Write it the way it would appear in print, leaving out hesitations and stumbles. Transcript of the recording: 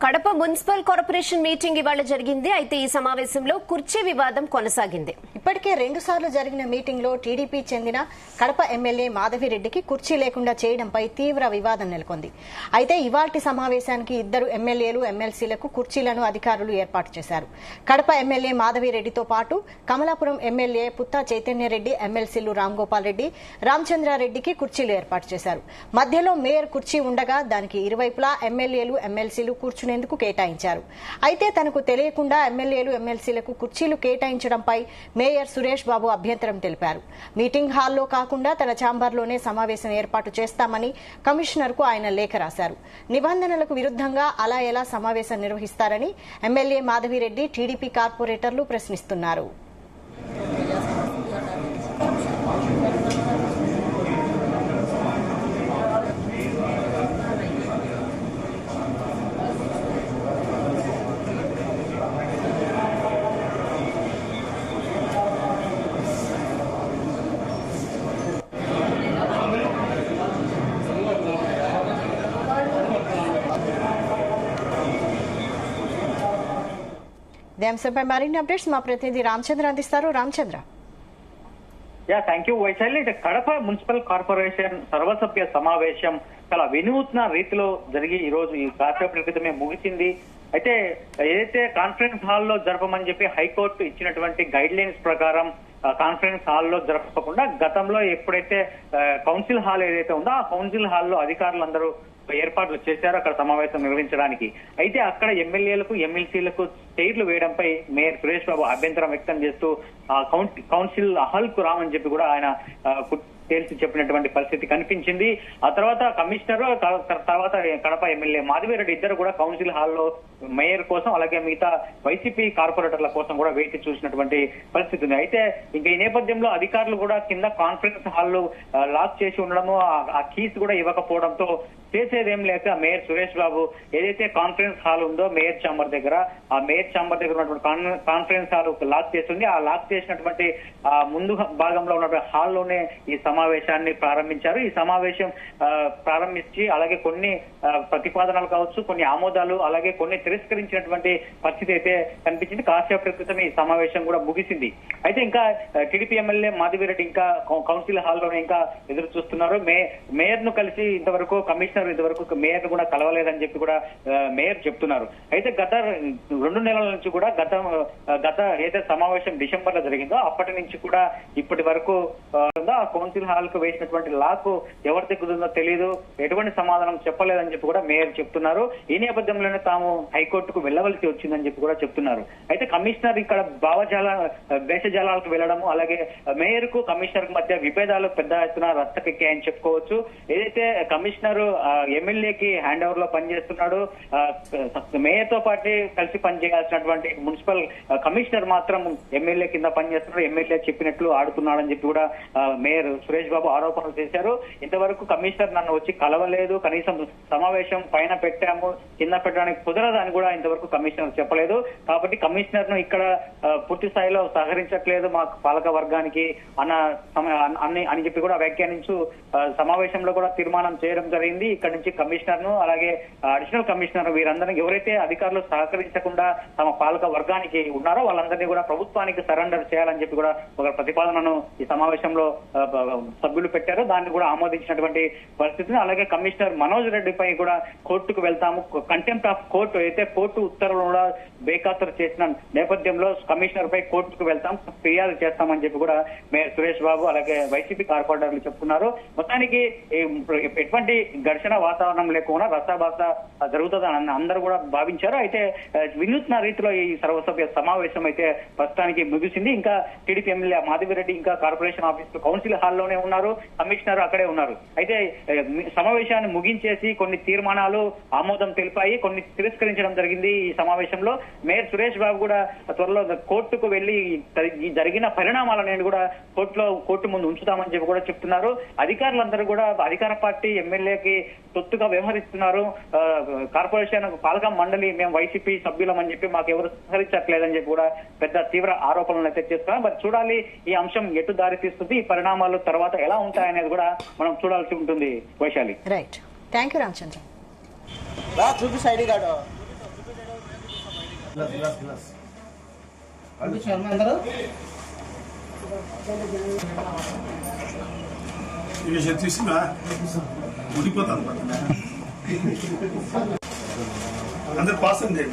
Kadapa municipal corporation meeting ఇవాళ జరిగింది. అయితే ఈ సమావేశంలో కుర్చీ వివాదం కొనసాగింది. ఇప్పటికే 2 సార్లు జరిగిన మీటింగ్ లో టీడీపీ చెందిన కడప ఎమ్మెల్యే మాధవిరెడ్డికి కుర్చీ లేకుండా చేయడంపై తీవ్ర వివాదం నెలకొంది. అయితే ఇవాల్టి సమావేశానికి 2 ఎమ్మెల్యేలు ఎమ్మెల్సీలకు కుర్చీలను అధికారులు ఏర్పాటు చేశారు. కడప ఎమ్మెల్యే మాధవిరెడ్డితో పాటు కమలాపురం ఎమ్మెల్యే పుత్తా చైతన్యరెడ్డి, ఎమ్మెల్సీలు రాంగోపాల్ రెడ్డి, రామచంద్రారెడ్డికి కుర్చీలు ఏర్పాటు చేశారు. మధ్యలో మేయర్ కుర్చీ ఉండగా దానికి ఇరువైపులా ఎమ్మెల్యేలు ఎమ్మెల్సీలు కూర్చునేందుకు కేటాయించారు. అయితే తనకు తెలియకుండా ఎమ్మెల్యేలు ఎమ్మెల్సీలకు కుర్చీలు కేటాయించడంపై మేయర్ సురేష్ బాబు అభ్యంతరం తెలిపారు. మీటింగ్ హాల్లో కాకుండా తన ఛాంబర్లోనే సమావేశం ఏర్పాటు చేస్తామని కమిషనర్కు ఆయన లేఖ రాశారు. నిబంధనలకు విరుద్దంగా అలా ఎలా సమావేశం నిర్వహిస్తారని ఎమ్మెల్యే మాధవిరెడ్డి, టీడీపీ కార్పొరేటర్లు ప్రశ్నిస్తున్నారు. అంశంపై మరిన్ని అప్డేట్స్ మా ప్రతినిధి రామచంద్ర అందిస్తారు. Ramachandra. Thank you Vaishali. Kadapa municipal corporation సర్వసభ్య సమావేశం చాలా వినూత్న రీతిలో జరిగి ఈ రోజు ఈ కాసేపటి క్రితమే ముగిసింది. అయితే ఏదైతే కాన్ఫరెన్స్ హాల్లో జరపమని చెప్పి హైకోర్టు ఇచ్చినటువంటి గైడ్ లైన్స్ ప్రకారం కాన్ఫరెన్స్ హాల్లో జరపకుండా గతంలో ఎప్పుడైతే కౌన్సిల్ హాల్ ఏదైతే ఉందో ఆ కౌన్సిల్ హాల్లో అధికారులందరూ ఏర్పాట్లు చేశారు అక్కడ సమావేశం నిర్వహించడానికి. అయితే అక్కడ ఎమ్మెల్యేలకు ఎమ్మెల్సీలకు చైర్లు వేయడంపై మేయర్ సురేష్ బాబు అభ్యంతరం వ్యక్తం చేస్తూ కౌన్సిల్ హాల్ కు రామని చెప్పి కూడా ఆయన తేల్చి చెప్పినటువంటి పరిస్థితి కనిపించింది. ఆ తర్వాత కమిషనర్ తర్వాత కడప ఎమ్మెల్యే మాధవిరెడ్డి ఇద్దరు కూడా కౌన్సిల్ హాల్లో మేయర్ కోసం అలాగే మిగతా వైసీపీ కార్పొరేటర్ల కోసం కూడా వేచి చూసినటువంటి పరిస్థితి ఉంది. అయితే ఇంకా ఈ నేపథ్యంలో అధికారులు కూడా కింద కాన్ఫరెన్స్ హాల్ లాక్ చేసి ఉండడము, ఆ కీస్ కూడా ఇవ్వకపోవడంతో చేసేదేం లేక మేయర్ సురేష్ బాబు ఏదైతే కాన్ఫరెన్స్ హాల్ ఉందో మేయర్ ఛాంబర్ దగ్గర, ఆ మేయర్ ఛాంబర్ దగ్గర ఉన్నటువంటి కాన్ఫరెన్స్ హాల్ లాక్ చేస్తుంది. ఆ లాక్ చేసినటువంటి ముందు భాగంలో ఉన్నటువంటి హాల్లోనే ఈ సమావేశాన్ని ప్రారంభించారు. ఈ సమావేశం ప్రారంభించి అలాగే కొన్ని ప్రతిపాదనలు కావచ్చు, కొన్ని ఆమోదాలు, అలాగే కొన్ని తిరస్కరించినటువంటి పరిస్థితి అయితే కనిపించింది. కాసేపటి క్రితం ఈ సమావేశం కూడా ముగిసింది. అయితే ఇంకా టీడీపీ ఎమ్మెల్యే మాధవిరెడ్డి ఇంకా కౌన్సిల్ హాల్లోనే ఇంకా ఎదురు చూస్తున్నారు. మేయర్ ను కలిసి ఇంతవరకు కమిషనర్ ఇంతవరకు మేయర్ ను కూడా కలవలేదని చెప్పి కూడా మేయర్ చెప్తున్నారు. అయితే గత 2 నెలల నుంచి కూడా గత ఏదైతే సమావేశం డిసెంబర్ లో జరిగిందో అప్పటి నుంచి కూడా ఇప్పటి వరకు ఆ కౌన్సిల్ హాల్ కు వేసినటువంటి లాక్ ఎవరి దిగుతుందో తెలియదు, ఎటువంటి సమాధానం చెప్పలేదని చెప్పి కూడా మేయర్ చెప్తున్నారు. ఈ నేపథ్యంలోనే తాము హైకోర్టుకు వెళ్లవలసి వచ్చిందని చెప్పి కూడా చెప్తున్నారు. అయితే కమిషనర్ ఇక్కడ దేశజాలాలకు వెళ్లడము, అలాగే మేయర్ కు కమిషనర్ కు మధ్య విభేదాలు పెద్ద ఎత్తున రచ్చకెక్కాయని చెప్పుకోవచ్చు. ఏదైతే కమిషనర్ ఎమ్మెల్యేకి హ్యాండ్ ఓవర్ లో పనిచేస్తున్నాడు, మేయర్ తో పాటు కలిసి పనిచేయాల్సినటువంటి మున్సిపల్ కమిషనర్ మాత్రం ఎమ్మెల్యే కింద పనిచేస్తున్నాడు, ఎమ్మెల్యే చెప్పినట్లు ఆడుతున్నాడని చెప్పి కూడా మేయర్ సురేష్ బాబు ఆరోపణలు చేశారు. ఇంతవరకు కమిషనర్ నన్ను వచ్చి కలవలేదు, కనీసం సమావేశం పైన పెట్టాము, కింద పెట్టడానికి కుదరదు అని కూడా ఇంతవరకు కమిషనర్ చెప్పలేదు. కాబట్టి కమిషనర్ ను ఇక్కడ పూర్తి స్థాయిలో సహకరించట్లేదు మా పాలక వర్గానికి అని చెప్పి కూడా వ్యాఖ్యానించు సమావేశంలో కూడా తీర్మానం చేయడం జరిగింది. ఇక్కడ నుంచి కమిషనర్ ను అలాగే అడిషనల్ కమిషనర్ వీరందరినీ ఎవరైతే అధికారులు సహకరించకుండా తమ పాలక వర్గానికి ఉన్నారో వాళ్ళందరినీ కూడా ప్రభుత్వానికి సరెండర్ చేయాలని చెప్పి కూడా ఒక ప్రతిపాదనను ఈ సమావేశంలో సభ్యులు పెట్టారు. దాన్ని కూడా ఆమోదించినటువంటి పరిస్థితిని, అలాగే కమిషనర్ మనోజ్ రెడ్డిపై కూడా కోర్టుకు వెళ్తాము, కంటెంప్ట్ ఆఫ్ కోర్టు అయితే కోర్టు ఉత్తర్వులు కూడా బేఖాతరు చేసిన నేపథ్యంలో కమిషనర్ పై కోర్టుకు వెళ్తాం, ఫిర్యాదు చేస్తామని చెప్పి కూడా మేయర్ సురేష్ బాబు అలాగే వైసీపీ కార్పొరేటర్లు చెప్తున్నారు. మొత్తానికి ఎటువంటి ఘర్షణ వాతావరణం లేకుండా రసాభాస జరుగుతుందని అందరూ కూడా భావించారు. అయితే వినూత్న రీతిలో ఈ సర్వసభ్య సమావేశం అయితే ప్రస్తుతానికి ముగిసింది. ఇంకా టీడీపీ ఎమ్మెల్యే మాధవిరెడ్డి ఇంకా కార్పొరేషన్ ఆఫీస్ కౌన్సిల్ హాల్లోనే ఉన్నారు, కమిషనర్ అక్కడే ఉన్నారు. అయితే సమావేశాన్ని ముగించేసి కొన్ని తీర్మానాలు ఆమోదం తెలిపాయి, కొన్ని తిరస్కరించడం జరిగింది. ఈ సమావేశంలో మేయర్ సురేష్ బాబు కూడా త్వరలో కోర్టుకు వెళ్లి జరిగిన పరిణామాలను కూడా కోర్టు ముందు ఉంచుతామని చెప్పి కూడా చెప్తున్నారు. అధికారులందరూ కూడా అధికార పార్టీ ఎమ్మెల్యేకి తొత్తుగా వ్యవహరిస్తున్నారు, కార్పొరేషన్ పాలక మండలి మేము వైసీపీ సభ్యులమని చెప్పి మాకు ఎవరు సహకరించట్లేదని చెప్పి కూడా పెద్ద తీవ్ర ఆరోపణలు అయితే చేస్తున్నారు. మరి చూడాలి ఈ అంశం ఎటు దారి తీస్తుంది, ఈ పరిణామాలు తర్వాత ఎలా ఉంటాయనేది కూడా మనం చూడాల్సి ఉంటుంది. Vaishali. Right, thank you Ramachandra. ఇక తీసిందా ఉడిపోతాను అందరు పాస్ అండి